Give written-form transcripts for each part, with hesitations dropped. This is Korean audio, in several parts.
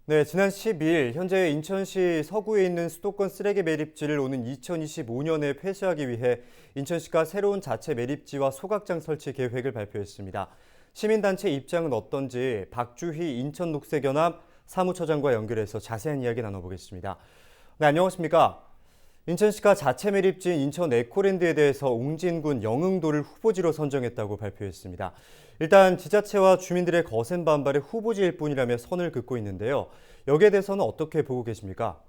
네, 지난 12일 현재 인천시 서구에 있는 수도권 쓰레기 매립지를 오는 2025년에 폐쇄하기 위해 인천시가 새로운 자체 매립지와 소각장 설치 계획을 발표했습니다. 시민단체 입장은 어떤지 박주희 인천녹색연합 사무처장과 연결해서 자세한 이야기 나눠보겠습니다. 네, 안녕하십니까? 인천시가 자체 매립지인 인천 에코랜드에 대해서 옹진군 영흥도를 후보지로 선정했다고 발표했습니다. 일단 지자체와 주민들의 거센 반발에 후보지일 뿐이라며 선을 긋고 있는데요. 여기에 대해서는 어떻게 보고 계십니까?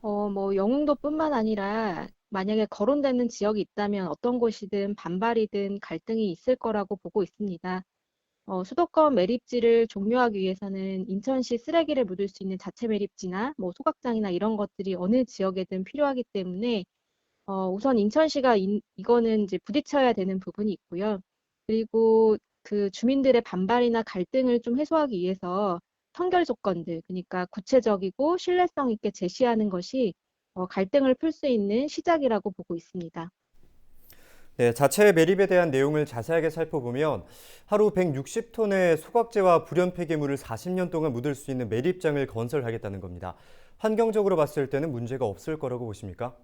영흥도뿐만 아니라 만약에 거론되는 지역이 있다면 어떤 곳이든 반발이든 갈등이 있을 거라고 보고 있습니다. 수도권 매립지를 종료하기 위해서는 인천시 쓰레기를 묻을 수 있는 자체 매립지나 소각장이나 이런 것들이 어느 지역에든 필요하기 때문에 우선 인천시가 이거는 이제 부딪혀야 되는 부분이 있고요. 그리고 그 주민들의 반발이나 갈등을 좀 해소하기 위해서 선결 조건들, 그러니까 구체적이고 신뢰성 있게 제시하는 것이 갈등을 풀 수 있는 시작이라고 보고 있습니다. 네, 자체 매립에 대한 내용을 자세하게 살펴보면 하루 160톤의 소각재와 불연 폐기물을 40년 동안 묻을 수 있는 매립장을 건설하겠다는 겁니다. 환경적으로 봤을 때는 문제가 없을 거라고 보십니까?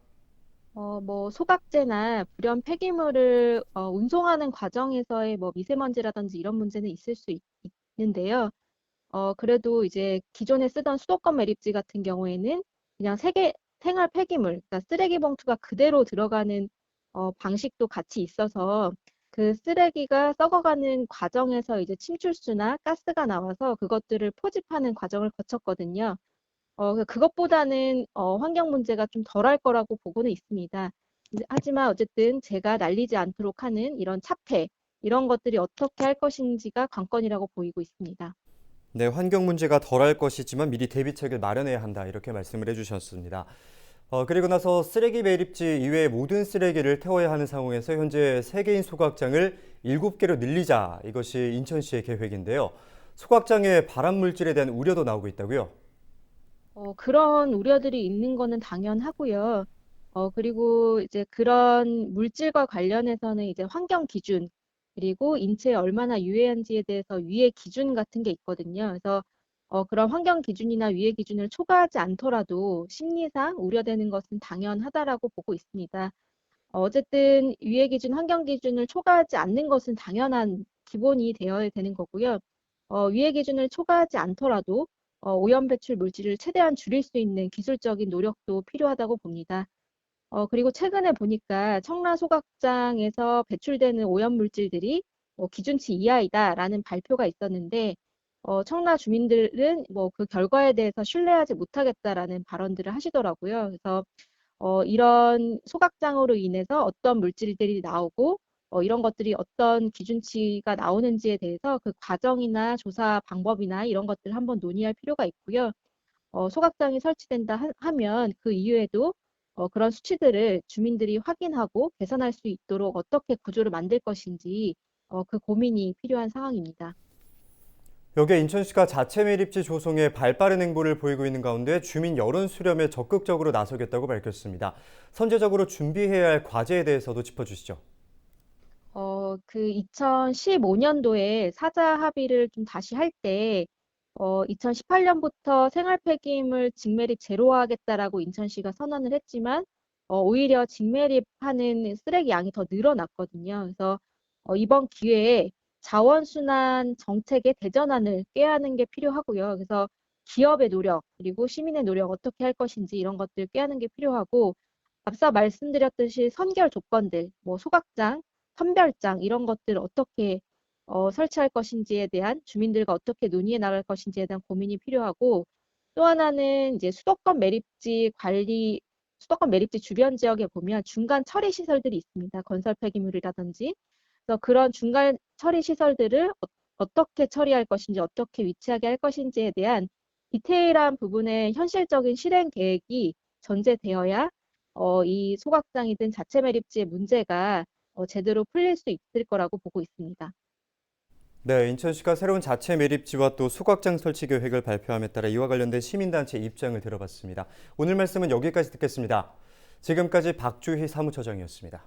소각재나 불연 폐기물을 운송하는 과정에서의 미세먼지라든지 이런 문제는 있을 수 있는데요. 그래도 이제 기존에 쓰던 수도권 매립지 같은 경우에는 그냥 생활 폐기물, 그러니까 쓰레기 봉투가 그대로 들어가는 방식도 같이 있어서 그 쓰레기가 썩어가는 과정에서 이제 침출수나 가스가 나와서 그것들을 포집하는 과정을 거쳤거든요. 그것보다는 환경 문제가 좀 덜할 거라고 보고는 있습니다. 하지만 어쨌든 제가 날리지 않도록 하는 이런 차폐, 이런 것들이 어떻게 할 것인지가 관건이라고 보이고 있습니다. 네, 환경 문제가 덜할 것이지만 미리 대비책을 마련해야 한다. 이렇게 말씀을 해주셨습니다. 그리고 나서 쓰레기 매립지 이외의 모든 쓰레기를 태워야 하는 상황에서 현재 세개인 소각장을 7개로 늘리자. 이것이 인천시의 계획인데요. 소각장의 발암 물질에 대한 우려도 나오고 있다고요? 그런 우려들이 있는 거는 당연하고요. 그리고 이제 그런 물질과 관련해서는 이제 환경 기준, 그리고 인체에 얼마나 유해한지에 대해서 유해 기준 같은 게 있거든요. 그래서 그런 환경 기준이나 유해 기준을 초과하지 않더라도 심리상 우려되는 것은 당연하다라고 보고 있습니다. 어쨌든 유해 기준, 환경 기준을 초과하지 않는 것은 당연한 기본이 되어야 되는 거고요. 유해 기준을 초과하지 않더라도 오염 배출 물질을 최대한 줄일 수 있는 기술적인 노력도 필요하다고 봅니다. 그리고 최근에 보니까 청라 소각장에서 배출되는 오염 물질들이 기준치 이하이다라는 발표가 있었는데 청라 주민들은 그 결과에 대해서 신뢰하지 못하겠다라는 발언들을 하시더라고요. 그래서 이런 소각장으로 인해서 어떤 물질들이 나오고 이런 것들이 어떤 기준치가 나오는지에 대해서 그 과정이나 조사 방법이나 이런 것들을 한번 논의할 필요가 있고요. 소각장이 설치된다 하면 그 이후에도 그런 수치들을 주민들이 확인하고 개선할 수 있도록 어떻게 구조를 만들 것인지 그 고민이 필요한 상황입니다. 여기에 인천시가 자체 매립지 조성에 발빠른 행보를 보이고 있는 가운데 주민 여론 수렴에 적극적으로 나서겠다고 밝혔습니다. 선제적으로 준비해야 할 과제에 대해서도 짚어주시죠. 그 2015년도에 사자 합의를 좀 다시 할 때, 2018년부터 생활 폐기물 직매립 제로화하겠다라고 인천시가 선언을 했지만, 오히려 직매립하는 쓰레기 양이 더 늘어났거든요. 그래서 이번 기회에 자원순환 정책의 대전환을 꾀하는 게 필요하고요. 그래서 기업의 노력, 그리고 시민의 노력 어떻게 할 것인지 이런 것들 꾀하는 게 필요하고, 앞서 말씀드렸듯이 선결 조건들, 소각장, 선별장 이런 것들을 어떻게 설치할 것인지에 대한 주민들과 어떻게 논의해 나갈 것인지에 대한 고민이 필요하고 또 하나는 이제 수도권 매립지 주변 지역에 보면 중간 처리 시설들이 있습니다. 건설 폐기물이라든지. 그래서 그런 중간 처리 시설들을 어떻게 처리할 것인지, 어떻게 위치하게 할 것인지에 대한 디테일한 부분의 현실적인 실행 계획이 전제되어야 이 소각장이든 자체 매립지의 문제가 제대로 풀릴 수 있을 거라고 보고 있습니다. 네, 인천시가 새로운 자체 매립지와 또 소각장 설치 계획을 발표함에 따라 이와 관련된 시민단체 입장을 들어봤습니다. 오늘 말씀은 여기까지 듣겠습니다. 지금까지 박주희 사무처장이었습니다.